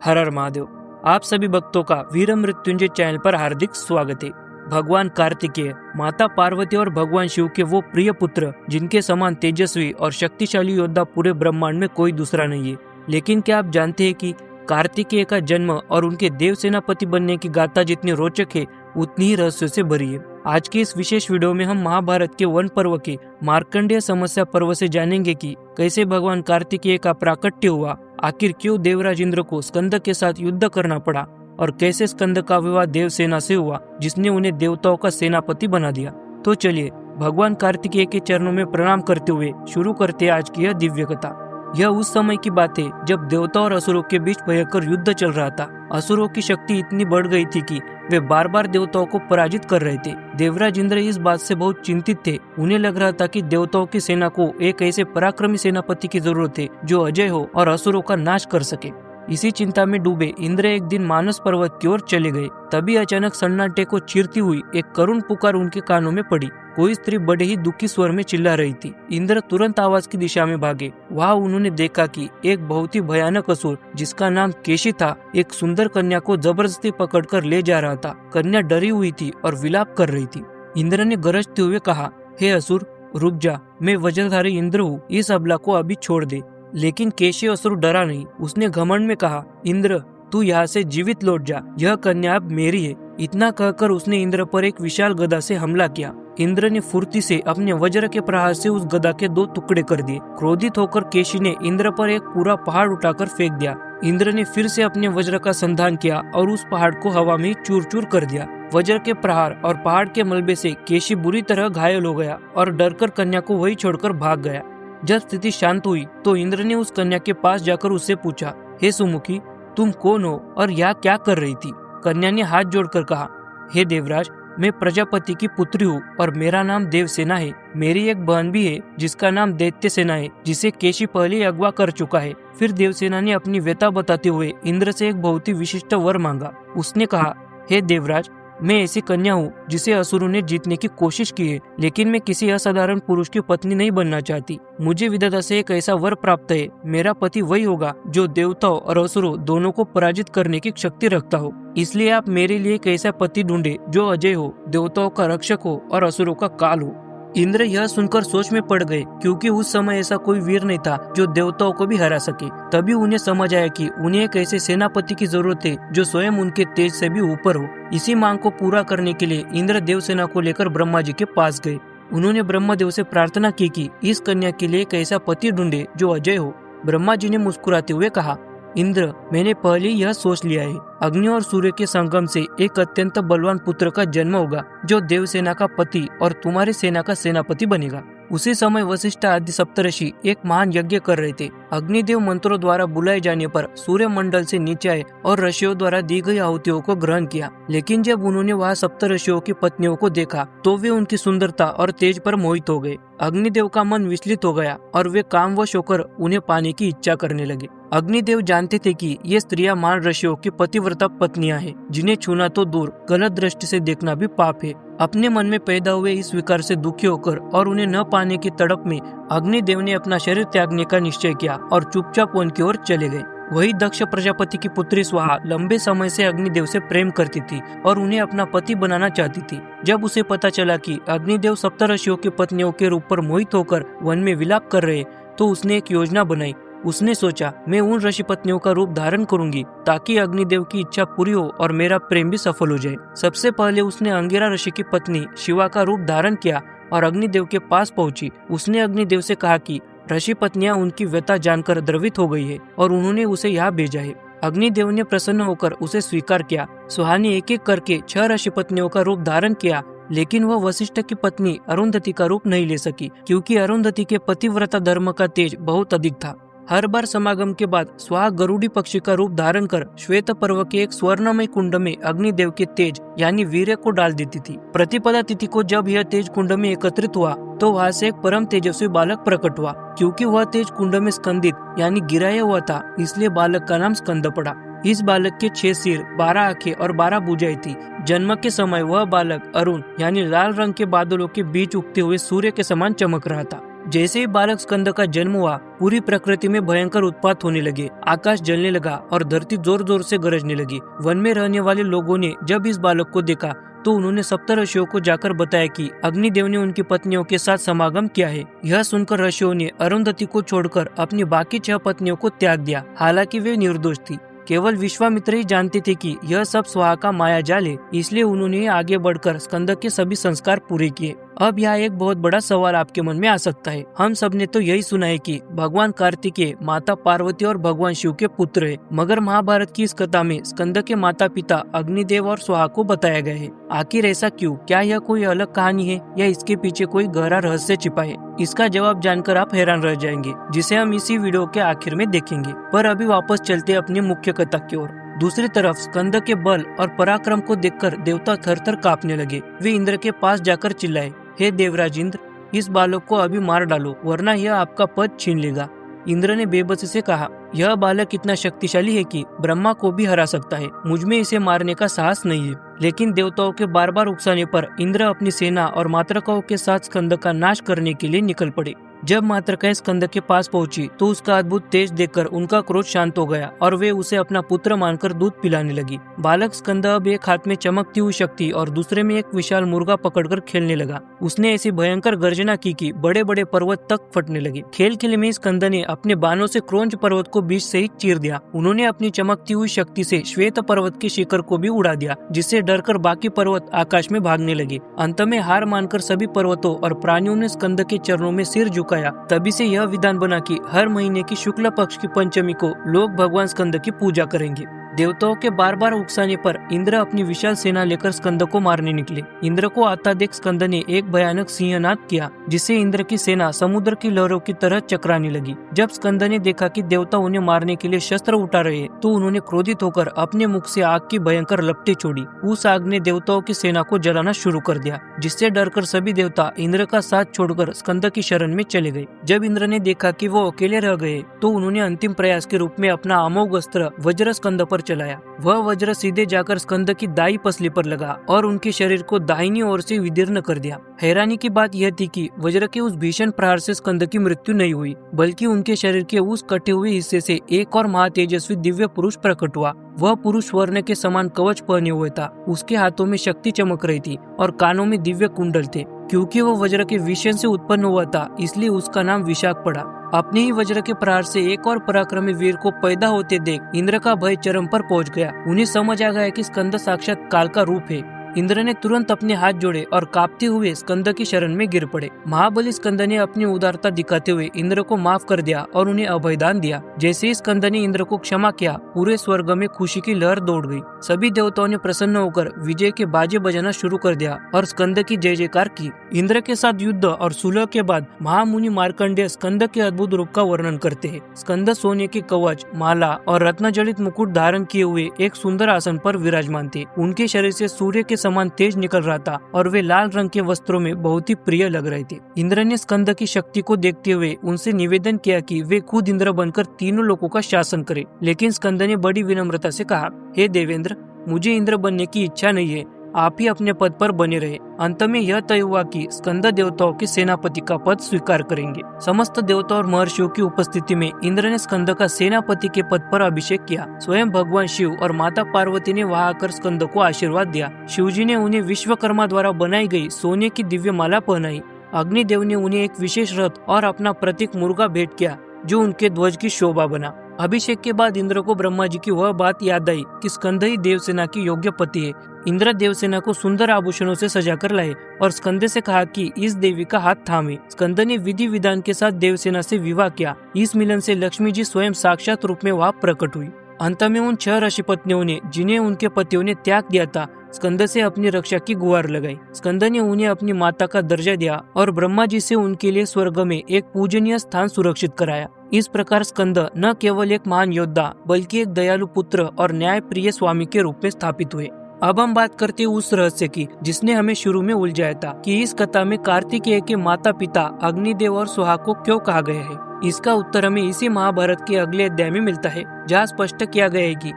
हर हर महादेव। आप सभी भक्तों का वीर मृत्युंजय चैनल पर हार्दिक स्वागत है। भगवान कार्तिकेय, माता पार्वती और भगवान शिव के वो प्रिय पुत्र जिनके समान तेजस्वी और शक्तिशाली योद्धा पूरे ब्रह्मांड में कोई दूसरा नहीं है। लेकिन क्या आप जानते हैं कि कार्तिकेय का जन्म और उनके देव सेनापति बनने की गाथा जितनी रोचक है उतनी ही रहस्य से भरी है। आज की इस विशेष वीडियो में हम महाभारत के वन पर्व के मार्कंडेय समस्या पर्व से जानेंगे कि कैसे भगवान कार्तिकेय का प्राकट्य हुआ, आखिर क्यों देवराज इंद्र को स्कंद के साथ युद्ध करना पड़ा और कैसे स्कंद का विवाह देवसेना से हुआ जिसने उन्हें देवताओं का सेनापति बना दिया। तो चलिए भगवान कार्तिकेय के चरणों में प्रणाम करते हुए शुरू करते हैं आज की यह दिव्य कथा। यह उस समय की बात है जब देवता और असुरों के बीच भयंकर युद्ध चल रहा था। असुरों की शक्ति इतनी बढ़ गई थी कि वे बार बार देवताओं को पराजित कर रहे थे। देवराज इंद्र इस बात से बहुत चिंतित थे। उन्हें लग रहा था कि देवताओं की सेना को एक ऐसे पराक्रमी सेनापति की जरूरत है जो अजय हो और असुरों का नाश कर सके। इसी चिंता में डूबे इंद्र एक दिन मानस पर्वत की ओर चले गए। तभी अचानक सन्नाटे को चीरती हुई एक करुण पुकार उनके कानों में पड़ी। कोई स्त्री बड़े ही दुखी स्वर में चिल्ला रही थी। इंद्र तुरंत आवाज की दिशा में भागे। वहां उन्होंने देखा कि एक बहुत ही भयानक असुर जिसका नाम केशी था, एक सुंदर कन्या को जबरदस्ती पकड़कर ले जा रहा था। कन्या डरी हुई थी और विलाप कर रही थी। इंद्र ने गरजते हुए कहा, हे असुर रुक जा, मैं वज्रधारी इंद्र हूँ, इस अबला को अभी छोड़ दे। लेकिन केशी असुर डरा नहीं। उसने घमंड में कहा, इंद्र तू यहाँ से जीवित लौट जा, यह कन्या अब मेरी है। इतना कहकर उसने इंद्र पर एक विशाल गदा से हमला किया। इंद्र ने फुर्ती से अपने वज्र के प्रहार से उस गदा के 2 टुकड़े कर दिए। क्रोधित होकर केशी ने इंद्र पर एक पूरा पहाड़ उठाकर फेंक दिया। इंद्र ने फिर से अपने वज्र का संधान किया और उस पहाड़ को हवा में चूर चूर कर दिया। वज्र के प्रहार और पहाड़ के मलबे से केशी बुरी तरह घायल हो गया और डरकर कन्या को वही छोड़कर भाग गया। जब स्थिति शांत हुई तो इंद्र ने उस कन्या के पास जाकर उससे पूछा, हे सुमुखी, तुम कौन हो और यहाँ क्या कर रही थी? कन्या ने हाथ जोड़कर कहा, हे देवराज, मैं प्रजापति की पुत्री हूँ और मेरा नाम देवसेना है। मेरी एक बहन भी है जिसका नाम दैत्यसेना है, जिसे केशी पहले अगवा कर चुका है। फिर देवसेना ने अपनी व्यथा बताते हुए इंद्र से एक बहुत ही विशिष्ट वर मांगा। उसने कहा, हे देवराज, मैं ऐसी कन्या हूँ जिसे असुरों ने जीतने की कोशिश की है, लेकिन मैं किसी असाधारण पुरुष की पत्नी नहीं बनना चाहती। मुझे विधाता से एक ऐसा वर प्राप्त है, मेरा पति वही होगा जो देवताओं और असुरों दोनों को पराजित करने की शक्ति रखता हो। इसलिए आप मेरे लिए एक ऐसा पति ढूंढे जो अजय हो, देवताओं का रक्षक हो और असुरों का काल हो। इंद्र यह सुनकर सोच में पड़ गए, क्योंकि उस समय ऐसा कोई वीर नहीं था जो देवताओं को भी हरा सके। तभी उन्हें समझ आया कि उन्हें एक ऐसे सेनापति की जरूरत है जो स्वयं उनके तेज से भी ऊपर हो। इसी मांग को पूरा करने के लिए इंद्र देवसेना को लेकर ब्रह्मा जी के पास गए। उन्होंने ब्रह्मदेव से प्रार्थना की कि इस कन्या के लिए एक ऐसा पति ढूंढे जो अजय हो। ब्रह्मा जी ने मुस्कुराते हुए कहा, इंद्र, मैंने पहले यह सोच लिया है। अग्नि और सूर्य के संगम से एक अत्यंत बलवान पुत्र का जन्म होगा जो देवसेना का पति और तुम्हारी सेना का सेनापति बनेगा। उसी समय वशिष्ठ आदि सप्तऋषि एक महान यज्ञ कर रहे थे। अग्निदेव मंत्रों द्वारा बुलाए जाने पर सूर्य मंडल से नीचे आए और ऋषियों द्वारा दी गई आहुतियों को ग्रहण किया। लेकिन जब उन्होंने वहां सप्तऋषियों की पत्नियों को देखा तो वे उनकी सुंदरता और तेज पर मोहित हो गए। अग्निदेव का मन विचलित हो गया और वे कामवश होकर उन्हें पाने की इच्छा करने लगे। अग्निदेव जानते थे कि ये स्त्रियां महान ऋषियों की पतिव्रता पत्नियां हैं, जिन्हें छूना तो दूर गलत दृष्टि से देखना भी पाप है। अपने मन में पैदा हुए इस विकार से दुखी होकर और उन्हें न पाने की तड़प में अग्निदेव ने अपना शरीर त्यागने का निश्चय किया और चुपचाप वन की ओर चले गए। वही दक्ष प्रजापति की पुत्री स्वाहा लंबे समय से अग्निदेव से प्रेम करती थी और उन्हें अपना पति बनाना चाहती थी। जब उसे पता चला कि अग्निदेव सप्तऋषियों की पत्नियों के रूप पर मोहित होकर वन में विलाप कर रहे, तो उसने एक योजना बनाई। उसने सोचा, मैं उन ऋषि पत्नियों का रूप धारण करूंगी ताकि अग्निदेव की इच्छा पूरी हो और मेरा प्रेम भी सफल हो जाए। सबसे पहले उसने अंगिरा ऋषि की पत्नी शिवा का रूप धारण किया और अग्निदेव के पास पहुंची। उसने अग्निदेव से कहा कि ऋषि पत्नियां उनकी व्यथा जानकर द्रवित हो गई है और उन्होंने उसे यहाँ भेजा है। अग्निदेव ने प्रसन्न होकर उसे स्वीकार किया। सुहा ने एक एक करके 6 ऋषि पत्नियों का रूप धारण किया, लेकिन वह वशिष्ठ की पत्नी अरुंधति का रूप नहीं ले सकी, क्योंकि अरुंधति के पतिव्रता धर्म का तेज बहुत अधिक था। हर बार समागम के बाद स्वाहा गरुड़ी पक्षी का रूप धारण कर श्वेत पर्व के एक स्वर्णमय कुंड में अग्निदेव के तेज यानी वीर्य को डाल देती थी। प्रतिपदा तिथि को जब यह तेज कुंड में एकत्रित हुआ तो वहां से एक परम तेजस्वी बालक प्रकट हुआ। क्योंकि वह तेज कुंड में स्कंदित यानी गिराया हुआ था, इसलिए बालक का नाम स्कंद पड़ा। इस बालक के 6 सिर, 12 आंखें और 12 भुजाएं थी। जन्म के समय वह बालक अरुण यानी लाल रंग के बादलों के बीच उगते हुए सूर्य के समान चमक रहा था। जैसे ही बालक स्कंद का जन्म हुआ, पूरी प्रकृति में भयंकर उत्पात होने लगे। आकाश जलने लगा और धरती जोर जोर से गरजने लगी। वन में रहने वाले लोगों ने जब इस बालक को देखा तो उन्होंने सप्तऋषियों को जाकर बताया कि अग्निदेव ने उनकी पत्नियों के साथ समागम किया है। यह सुनकर ऋषियों ने अरुंधति को छोड़कर अपनी बाकी 6 पत्नियों को त्याग दिया। हालांकि वे निर्दोष थी। केवल विश्वामित्र ही जानते थे कि यह सब स्वाहा का माया जाल है, इसलिए उन्होंने आगे बढ़कर स्कंद के सभी संस्कार पूरे किए। अब यहाँ एक बहुत बड़ा सवाल आपके मन में आ सकता है। हम सब ने तो यही सुना है कि भगवान कार्तिकेय माता पार्वती और भगवान शिव के पुत्र है, मगर महाभारत की इस कथा में स्कंद के माता पिता अग्निदेव और स्वाहा को बताया गया है। आखिर ऐसा क्यों? क्या यह कोई अलग कहानी है या इसके पीछे कोई गहरा रहस्य छिपा है? इसका जवाब जानकर आप हैरान रह जाएंगे, जिसे हम इसी वीडियो के आखिर में देखेंगे। पर अभी वापस चलते अपनी मुख्य कथा की ओर। दूसरी तरफ स्कंद के बल और पराक्रम को देखकर देवता थर-थर कांपने लगे। वे इंद्र के पास जाकर चिल्लाए, हे देवराज इंद्र, इस बालक को अभी मार डालो, वरना यह आपका पद छीन लेगा। इंद्र ने बेबसी से कहा, यह बालक इतना शक्तिशाली है कि ब्रह्मा को भी हरा सकता है। मुझमें इसे मारने का साहस नहीं है। लेकिन देवताओं के बार बार उकसाने पर इंद्र अपनी सेना और मातृकाओं के साथ स्कंद का नाश करने के लिए निकल पड़े। जब मातृकाएं स्कंद के पास पहुंची तो उसका अद्भुत तेज देखकर उनका क्रोध शांत हो गया और वे उसे अपना पुत्र मानकर दूध पिलाने लगी। बालक स्कंद अब एक हाथ में चमकती हुई शक्ति और दूसरे में एक विशाल मुर्गा पकड़कर खेलने लगा। उसने ऐसी भयंकर गर्जना की कि बड़े बड़े पर्वत तक फटने लगे। खेल खेल में स्कंद ने अपने बाणों से क्रोंच पर्वत को बीच से ही चीर दिया। उन्होंने अपनी चमकती हुई शक्ति से श्वेत पर्वत के शिखर को भी उड़ा दिया, जिससे डरकर बाकी पर्वत आकाश में भागने लगे। अंत में हार मानकर सभी पर्वतों और प्राणियों ने स्कंद के चरणों में सिर झुकाया। तभी से यह विधान बना कि हर महीने की शुक्ल पक्ष की पंचमी को लोग भगवान स्कंद की पूजा करेंगे। देवताओं के बार बार उकसाने पर इंद्र अपनी विशाल सेना लेकर स्कंद को मारने निकले। इंद्र को आता देख स्कंद ने एक भयानक सिंहनाद किया, जिससे इंद्र की सेना समुद्र की लहरों की तरह चकराने लगी। जब स्कंद ने देखा कि देवता उन्हें मारने के लिए शस्त्र उठा रहे हैं, तो उन्होंने क्रोधित होकर अपने मुख से आग की भयंकर लपटें छोड़ी। उस आग ने देवताओं की सेना को जलाना शुरू कर दिया, जिससे डरकर सभी देवता इंद्र का साथ छोड़कर स्कंद की शरण में चले गए। जब इंद्र ने देखा कि वो अकेले रह गए, तो उन्होंने अंतिम प्रयास के रूप में अपना अमोघ अस्त्र वज्र स्कंद पर चलाया। वह वज्र सीधे जाकर स्कंद की दाई पसली पर लगा और उनके शरीर को दाहिनी ओर से विदीर्ण कर दिया। हैरानी की बात यह थी कि वज्र के उस भीषण प्रहार से स्कंद की मृत्यु नहीं हुई, बल्कि उनके शरीर के उस कटे हुए हिस्से से एक और महातेजस्वी दिव्य पुरुष प्रकट हुआ। वह पुरुष स्वर्ण के समान कवच पहने हुए था। उसके हाथों में शक्ति चमक रही थी और कानों में दिव्य कुंडल थे। क्योंकि वो वज्र के विषय से उत्पन्न हुआ था, इसलिए उसका नाम विशाख पड़ा। अपने ही वज्र के प्रहार से एक और पराक्रमी वीर को पैदा होते देख इंद्र का भय चरम पर पहुंच गया। उन्हें समझ आ गया कि स्कंद साक्षात काल का रूप है। इंद्र ने तुरंत अपने हाथ जोड़े और कांपते हुए स्कंद की शरण में गिर पड़े। महाबली स्कंद ने अपनी उदारता दिखाते हुए इंद्र को माफ कर दिया और उन्हें अभयदान दिया। जैसे ही स्कंद ने इंद्र को क्षमा किया, पूरे स्वर्ग में खुशी की लहर दौड़ गई। सभी देवताओं ने प्रसन्न होकर विजय के बाजे बजाना शुरू कर दिया और स्कंद की जय जयकार की। इंद्र के साथ युद्ध और सुलह के बाद महामुनि मार्कंडेय स्कंद के अद्भुत रूप का वर्णन करते हैं। स्कंद सोने के कवच, माला और रत्न जड़ित मुकुट धारण किए हुए एक सुंदर आसन पर विराजमान थे। उनके शरीर से सूर्य के समान तेज निकल रहा था और वे लाल रंग के वस्त्रों में बहुत ही प्रिय लग रहे थे। इंद्र ने स्कंद की शक्ति को देखते हुए उनसे निवेदन किया कि वे खुद इंद्र बनकर तीनों लोगों का शासन करें। लेकिन स्कंद ने बड़ी विनम्रता से कहा, हे देवेंद्र, मुझे इंद्र बनने की इच्छा नहीं है, आप ही अपने पद पर बने रहे। अंत में यह तय हुआ कि स्कंद देवताओं के सेनापति का पद स्वीकार करेंगे। समस्त देवता और महर्षियों की उपस्थिति में इंद्र ने स्कंद का सेनापति के पद पर अभिषेक किया। स्वयं भगवान शिव और माता पार्वती ने वहां आकर स्कंद को आशीर्वाद दिया। शिवजी ने उन्हें विश्वकर्मा द्वारा बनाई गई सोने की दिव्य माला पहनाई। अग्निदेव ने उन्हें एक विशेष रथ और अपना प्रतीक मुर्गा भेंट किया, जो उनके ध्वज की शोभा बना। अभिषेक के बाद इंद्र को ब्रह्मा जी की वह बात याद आई कि स्कंद ही देवसेना की योग्य पति है। इंद्र देवसेना को सुंदर आभूषणों से सजाकर लाए और स्कंद से कहा कि इस देवी का हाथ थामे। स्कंद ने विधि विधान के साथ देवसेना से विवाह किया। इस मिलन से लक्ष्मी जी स्वयं साक्षात रूप में वहां प्रकट हुई। अंत में उन 6 ऋषि पत्नियों ने, जिन्हें उनके पतियों ने त्याग दिया था, स्कंद से अपनी रक्षा की गुहार लगाई। स्कंद ने उन्हें अपनी माता का दर्जा दिया और ब्रह्मा जी से उनके लिए स्वर्ग में एक पूजनीय स्थान सुरक्षित कराया। इस प्रकार स्कंद न केवल एक महान योद्धा, बल्कि एक दयालु पुत्र और न्याय प्रिय स्वामी के रूप में स्थापित हुए। अब हम बात करते हैं उस रहस्य की जिसने हमें शुरू में उलझाया था कि इस कथा में कार्तिकेय के माता पिता अग्निदेव और स्वाहा को क्यों कहा गया है। इसका उत्तर हमें इसी महाभारत के अगले अध्याय में मिलता है, जहाँ स्पष्ट किया गया है कि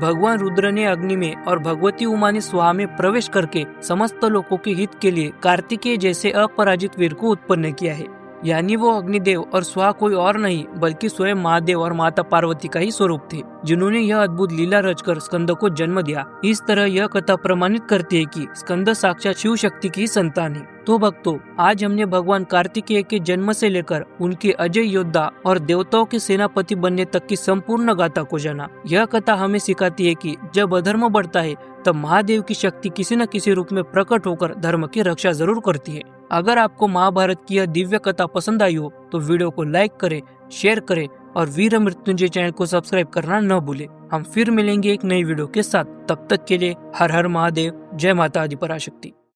भगवान रुद्र ने अग्नि में और भगवती उमा ने स्वाहा में प्रवेश करके समस्त लोगों के हित के लिए कार्तिकेय जैसे अपराजित वीर को उत्पन्न किया है। यानी वो अग्निदेव और स्वाहा कोई और नहीं बल्कि स्वयं महादेव और माता पार्वती का ही स्वरूप थे, जिन्होंने यह अद्भुत लीला रचकर स्कंद को जन्म दिया। इस तरह यह कथा प्रमाणित करती है कि स्कंद साक्षात शिव शक्ति की संतान है। तो भक्तों, आज हमने भगवान कार्तिकेय के जन्म से लेकर उनके अजय योद्धा और देवताओं के सेनापति बनने तक की संपूर्ण गाथा को जाना। यह कथा हमें सिखाती है कि जब अधर्म बढ़ता है तब महादेव की शक्ति किसी न किसी रूप में प्रकट होकर धर्म की रक्षा जरूर करती है। अगर आपको महाभारत की यह दिव्य कथा पसंद आई हो तो वीडियो को लाइक करें, शेयर करें और वीर मृत्युंजय चैनल को सब्सक्राइब करना न भूलें। हम फिर मिलेंगे एक नई वीडियो के साथ। तब तक के लिए हर हर महादेव, जय माता आदि पराशक्ति।